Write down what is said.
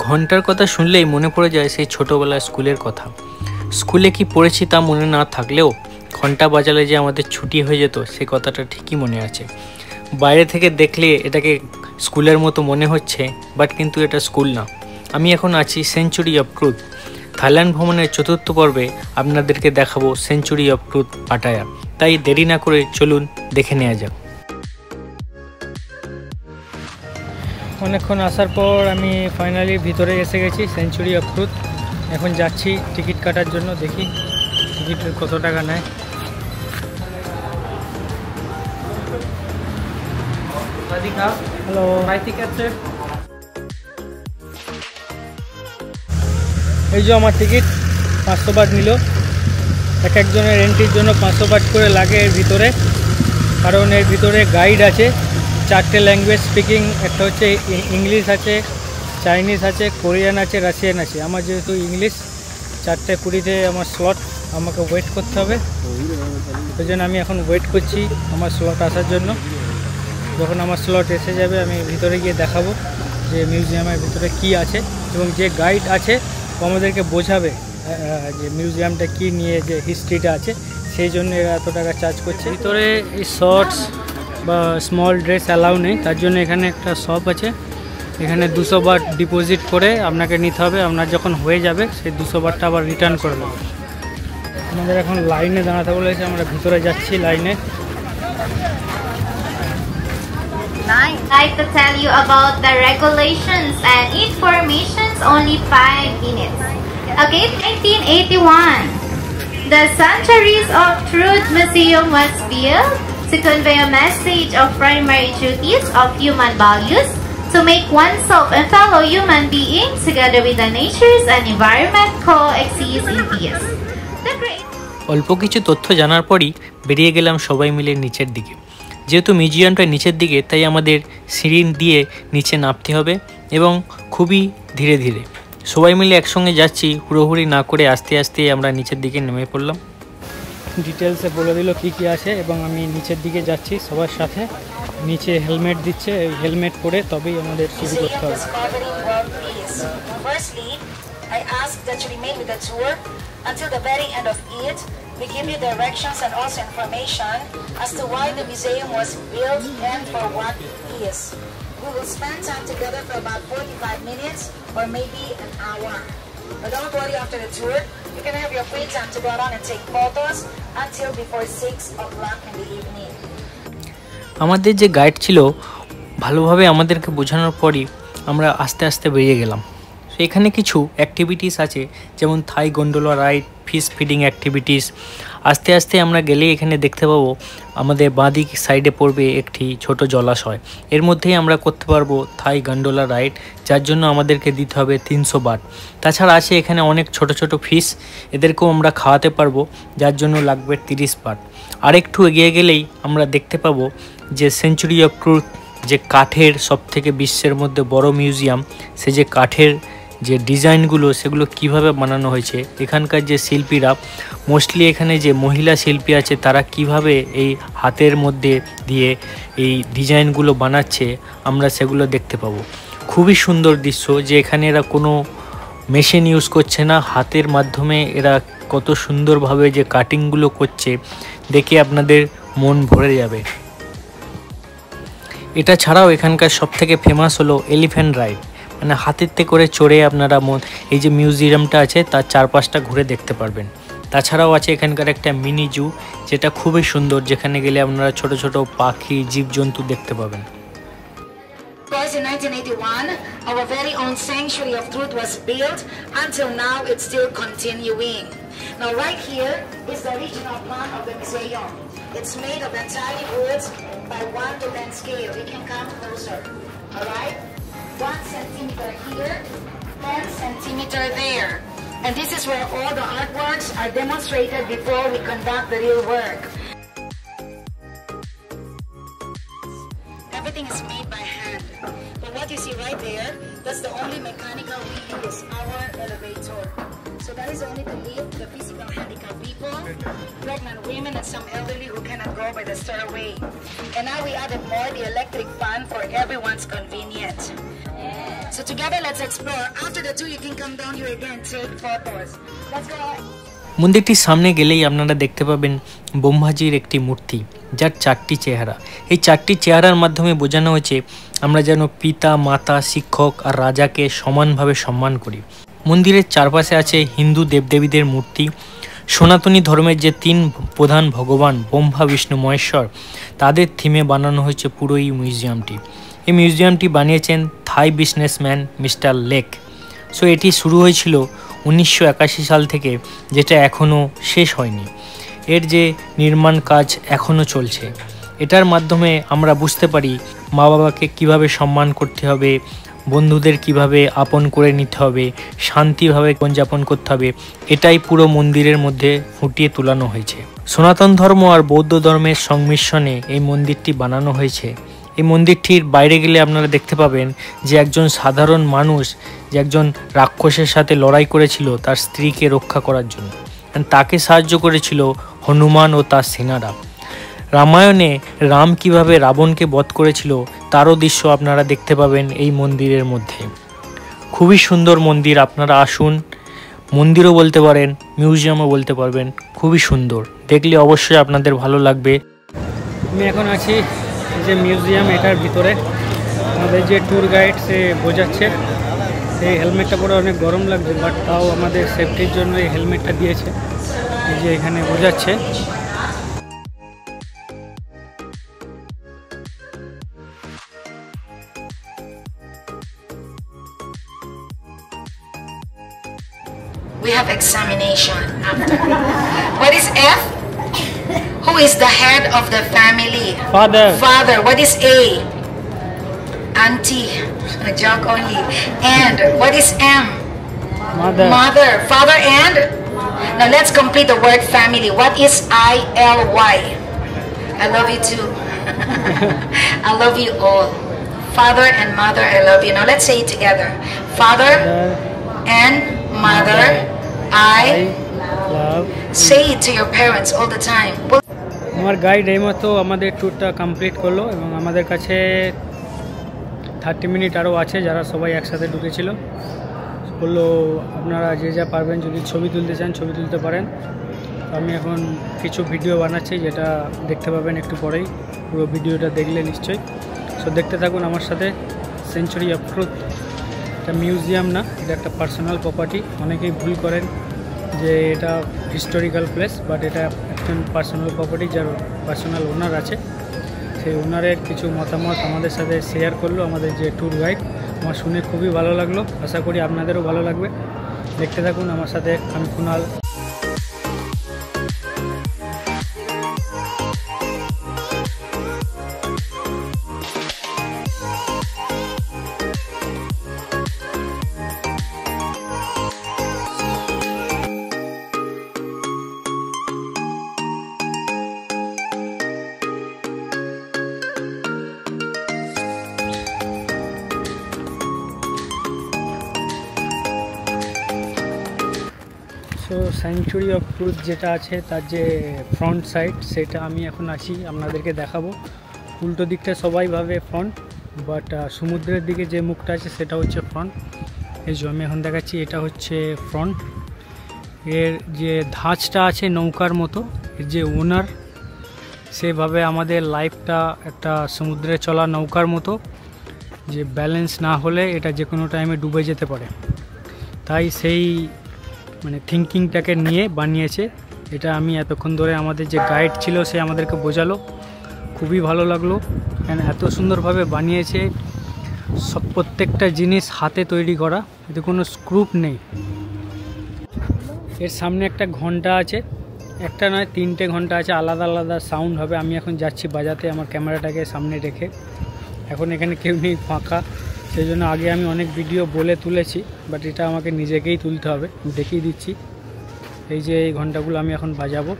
ঘন্টার কথা শুনলেই মনে পড়ে যায় সেই ছোটোবেলার স্কুলের কথা। স্কুলে কি পড়েছি তা মনে না থাকলেও ঘন্টা বাজালে যে আমাদের ছুটি হয়ে যেত সে কথাটা ঠিকই মনে আছে। বাইরে থেকে দেখলে এটাকে স্কুলের মতো মনে হচ্ছে, বাট কিন্তু এটা স্কুল না। আমি এখন আছি সেঞ্চুরি অফ ট্রুথ। থাইল্যান্ড ভ্রমণের 4র্থ পর্বে আপনাদেরকে দেখাবো সেঞ্চুরি অফ ট্রুথ পাটায়া। তাই দেরি না করে চলুন দেখে নেওয়া যাক। অনেকক্ষণ আসার পর আমি ফাইনালি ভিতরে এসে গেছি সেঞ্চুরি অফ ট্রুথ। এখন যাচ্ছি টিকিট কাটার জন্য, দেখি টিকিট কত টাকা নেয়। হ্যালো, এই যে আমার টিকিট 500 বাট নিল। এক একজনের এন্ট্রির জন্য 500 বাট করে লাগে এর ভিতরে, কারণ এর ভিতরে গাইড আছে 4টে ল্যাঙ্গুয়েজ স্পিকিং। একটা হচ্ছে ইংলিশ আছে, চাইনিজ আছে, কোরিয়ান আছে, রাশিয়ান আছে। আমার যেহেতু ইংলিশ, 4:20 আমার স্লট, আমাকে ওয়েট করতে হবে। ওই জন্য আমি এখন ওয়েট করছি আমার স্লট আসার জন্য। যখন আমার স্লট এসে যাবে আমি ভিতরে গিয়ে দেখাবো যে মিউজিয়ামের ভিতরে কি আছে, এবং যে গাইড আছে ও আমাদেরকে বোঝাবে যে মিউজিয়ামটা কি নিয়ে, যে হিস্ট্রিটা আছে, সেই জন্য এরা এত টাকা চার্জ করছে। ভিতরে এই শর্টস বা স্মল ড্রেস অ্যালাউ নেই, তার জন্য এখানে একটা শপ আছে। এখানে 200 বাট ডিপোজিট করে আপনাকে নিতে হবে। আপনার যখন হয়ে যাবে সেই 200 বাটটা আবার রিটার্ন করে দেবে। আমাদের এখন লাইনে দাঁড়াতে বলেছে, আমরা ভিতরে যাচ্ছি লাইনে। I'd like to tell you about the regulations and informations, only 5 minutes. Okay, 1981. The Centuries of Truth Museum was built to convey a message of primary duties of human values, to make oneself and fellow human beings together with the natures and environment coexist in peace. অল্প কিছু তথ্য জানার পরই বেরিয়ে গেলাম সবাই মিলে নিচের দিকে। যেহেতু মিউজিয়ামটা নিচের দিকে, তাই আমাদের সিঁড়ি দিয়ে নিচে নামতে হবে এবং খুবই ধীরে ধীরে। সবাই মিলে একসঙ্গে যাচ্ছি, হুড়োহুড়ি না করে আস্তে আস্তে আমরা নিচের দিকে নেমে পড়লাম। ডিটেলসে বলে দিল কি কি আছে, এবং আমি নিচের দিকে যাচ্ছি সবার সাথে। নিচে হেলমেট দিচ্ছে, এই হেলমেট পরে তবেই আমাদের শুরু করতে হবে। I ask that you remain with the tour until the very end of it. We give you directions and also information as to why the museum was built and for what it is. We will spend time together for about 45 minutes or maybe an hour. But don't worry, after the tour, you can have your free time to go out and take photos until before 6 o'clock in the evening. আমাদের যে guide ছিল ভালোভাবে আমাদেরকে বোঝানোর পরই আমরা আস্তে আস্তে বেরিয়ে গেলাম। এখানে কিছু অ্যাক্টিভিটিস আছে, যেমন Thai gondola ride, fish feeding activities. আস্তে আস্তে আমরা গেলে এখানে দেখতে পাবো আমাদের বাঁদিক সাইডে পড়বে একটি ছোট জলাশয়। এর মধ্যেই আমরা করতে পারবো থাই গন্ডোলা রাইড, যার জন্য আমাদেরকে দিতে হবে 300 বাট। তাছাড়া আছে এখানে অনেক ছোট ছোট ফিশ, এদেরকেও আমরা খাওয়াতে পারবো, যার জন্য লাগবে 30 বাট। আরেকটু এগিয়ে গেলেই আমরা দেখতে পাবো যে সেঞ্চুরি অফ ট্রুথ, যে কাঠের সবথেকে বিশ্বের মধ্যে বড় মিউজিয়াম, সে যে কাঠের যে ডিজাইনগুলো সেগুলো কিভাবে বানানো হয়েছে, এখানকার যে শিল্পীরা, মোস্টলি এখানে যে মহিলা শিল্পী আছে, তারা কিভাবে এই হাতের মধ্যে দিয়ে এই ডিজাইনগুলো বানাচ্ছে, আমরা সেগুলো দেখতে পাবো। খুবই সুন্দর দৃশ্য, যে এখানে এরা কোনো মেশিন ইউজ করছে না, হাতের মাধ্যমে এরা কত সুন্দরভাবে যে কাটিংগুলো করছে, দেখে আপনাদের মন ভরে যাবে। এটা ছাড়াও এখানকার সবথেকে ফেমাস হলো এলিফ্যান্ট রাইড, মানে হাতিতে করে চড়ে আপনারা এই যে মিউজিয়ামটা আছে তার চারপাশটা ঘুরে দেখতে পারবেন। তাছাড়াও আছে এখানকার একটা মিনি জু, যেটা খুবই সুন্দর, যেখানে গেলে আপনারা ছোট ছোট পাখি, জীবজন্তু দেখতে পাবেন। In 1981, our very own Sanctuary of Truth was built. Until now, it's still continuing. Now, right here is the original plan of the museum. It's made of entirely woods by 1 to 10 scale. You can come closer. All right? 1 centimeter here, 10 centimeter there. And this is where all the artworks are demonstrated before we conduct the real work. Everything is made by hand. But what you see right there, that's the only mechanical we use, our elevator. So that is only to lift the physical handicapped people, pregnant women, and some elderly who cannot go by the stairway. And now we added more, the electric fan for everyone's convenience. Yeah. So together, let's explore. After the two, you can come down here again, take photos. Let's go. মন্দিরটির সামনে গেলেই আপনারা দেখতে পাবেন ব্রহ্মাজির একটি মূর্তি, যার 4টি চেহারা। এই 4টি চেহারার মাধ্যমে বোঝানো হয়েছে আমরা যেন পিতা, মাতা, শিক্ষক আর রাজাকে সমানভাবে সম্মান করি। মন্দিরের চারপাশে আছে হিন্দু দেবদেবীদের মূর্তি। সনাতনী ধর্মের যে 3 প্রধান ভগবান ব্রহ্মা, বিষ্ণু, মহেশ্বর, তাদের থিমে বানানো হয়েছে পুরো এই মিউজিয়ামটি। এই মিউজিয়ামটি বানিয়েছেন থাই বিজনেসম্যান মিস্টার লেক। সো এটি শুরু হয়েছিল 1981 সাল থেকে, যেটা এখনও শেষ হয়নি। এর যে নির্মাণ কাজ এখনও চলছে। এটার মাধ্যমে আমরা বুঝতে পারি মা বাবাকে কিভাবে সম্মান করতে হবে, বন্ধুদের কিভাবে আপন করে নিতে হবে, শান্তিভাবে জীবনযাপন করতে হবে। এটাই পুরো মন্দিরের মধ্যে ফুটিয়ে তোলানো হয়েছে। সনাতন ধর্ম আর বৌদ্ধ ধর্মের সংমিশ্রণে এই মন্দিরটি বানানো হয়েছে। এই মন্দিরটির বাইরে গেলে আপনারা দেখতে পাবেন যে একজন সাধারণ মানুষ যে একজন রাক্ষসের সাথে লড়াই করেছিল তার স্ত্রীকে রক্ষা করার জন্য, তাকে সাহায্য করেছিল হনুমান ও তার সেনারা। রামায়ণে রাম কিভাবে রাবণকে বধ করেছিল তারও দৃশ্য আপনারা দেখতে পাবেন এই মন্দিরের মধ্যে। খুবই সুন্দর মন্দির, আপনারা আসুন। মন্দিরও বলতে পারেন, মিউজিয়ামও বলতে পারবেন, খুবই সুন্দর। দেখলে অবশ্যই আপনাদের ভালো লাগবে। আমি এখন আছি যে মিউজিয়াম, এটার ভিতরে আমাদের যে ট্যুর গাইড সে বোঝাচ্ছে। এই হেলমেটটা পরে অনেক গরম লাগছে, বাট তাও আমাদের সেফটির জন্য এই হেলমেটটা দিয়েছে। এই যে এখানে বোঝাচ্ছে। We have examination after. What is F? Who is the head of the family? Father. Father. What is A? Auntie. A joke only. And what is M? Mother. Mother. Father and? Now let's complete the word family. What is I-L-Y? I love you too. I love you all. Father and mother, I love you. Now let's say it together. Father and mother, I love. Say it to your parents all the time. আমার guide এইমাত্র আমাদের ট্যুরটা complete করলো এবং আমাদের কাছে 30 minute আরও আছে, যারা সবাই একসাথে ঢুকেছিল। বললো আপনারা যে যা পারবেন, যদি ছবি তুলতে চান ছবি তুলতে পারেন। আমি এখন কিছু ভিডিও বানাচ্ছি, যেটা দেখতে পাবেন একটু পরেই। পুরো ভিডিওটা দেখলে নিশ্চয়ই। সো দেখতে থাকুন আমার সাথে। সেঞ্চুরি অফ ট্রুথ এটা মিউজিয়াম না, এটা একটা পার্সোনাল প্রপার্টি। অনেকেই ভুল করেন যে এটা হিস্টোরিক্যাল প্লেস, বাট এটা একজন পার্সোনাল প্রপার্টি, যার পার্সোনাল ওনার আছে। সেই ওনারের কিছু মতামত আমাদের সাথে শেয়ার করলো আমাদের যে ট্যুর গাইড। আমার শুনে খুবই ভালো লাগলো, আশা করি আপনাদেরও ভালো লাগবে। দেখতে থাকুন আমার সাথে। আমি Kunal. So century of truth যেটা আছে তার যে ফ্রন্ট সাইড, সেটা আমি এখন আছি আপনাদেরকে দেখাবো। উল্টো দিকটা সবাই ভাবে ফ্রন্ট, বাট সমুদ্রের দিকে যে মুখটা আছে সেটা হচ্ছে ফ্রন্ট। এই যে আমি এখন দেখাচ্ছি, এটা হচ্ছে ফ্রন্ট। এর যে ধাঁচটা আছে নৌকার মতো, এর যে ওনার সেভাবে আমাদের লাইফটা একটা সমুদ্রে চলা নৌকার মতো, যে ব্যালেন্স না হলে এটা যে কোনো টাইমে ডুবে যেতে পারে। তাই সেই মানে থিঙ্কিংটাকে নিয়ে বানিয়েছে এটা। আমি এতক্ষণ ধরে আমাদের যে গাইড ছিল সে আমাদেরকে বোঝালো, খুবই ভালো লাগলো। কারণ এত সুন্দরভাবে বানিয়েছে, সব প্রত্যেকটা জিনিস হাতে তৈরি করা, এতে কোনো স্ক্রুপ নেই। এর সামনে একটা ঘন্টা আছে, একটা নয় 3টে ঘন্টা আছে, আলাদা আলাদা সাউন্ড হবে। আমি এখন যাচ্ছি বাজাতে আমার ক্যামেরাটাকে সামনে রেখে। এখন এখানে কেউ নেই, ফাঁকা। সেই জন্য আগে আমি অনেক ভিডিও বলে তুলেছি, বাট এটা আমাকে নিজেকেই তুলতে হবে। দেখিয়ে দিচ্ছি, এই যে এই ঘন্টাগুলো আমি এখন বাজাবো।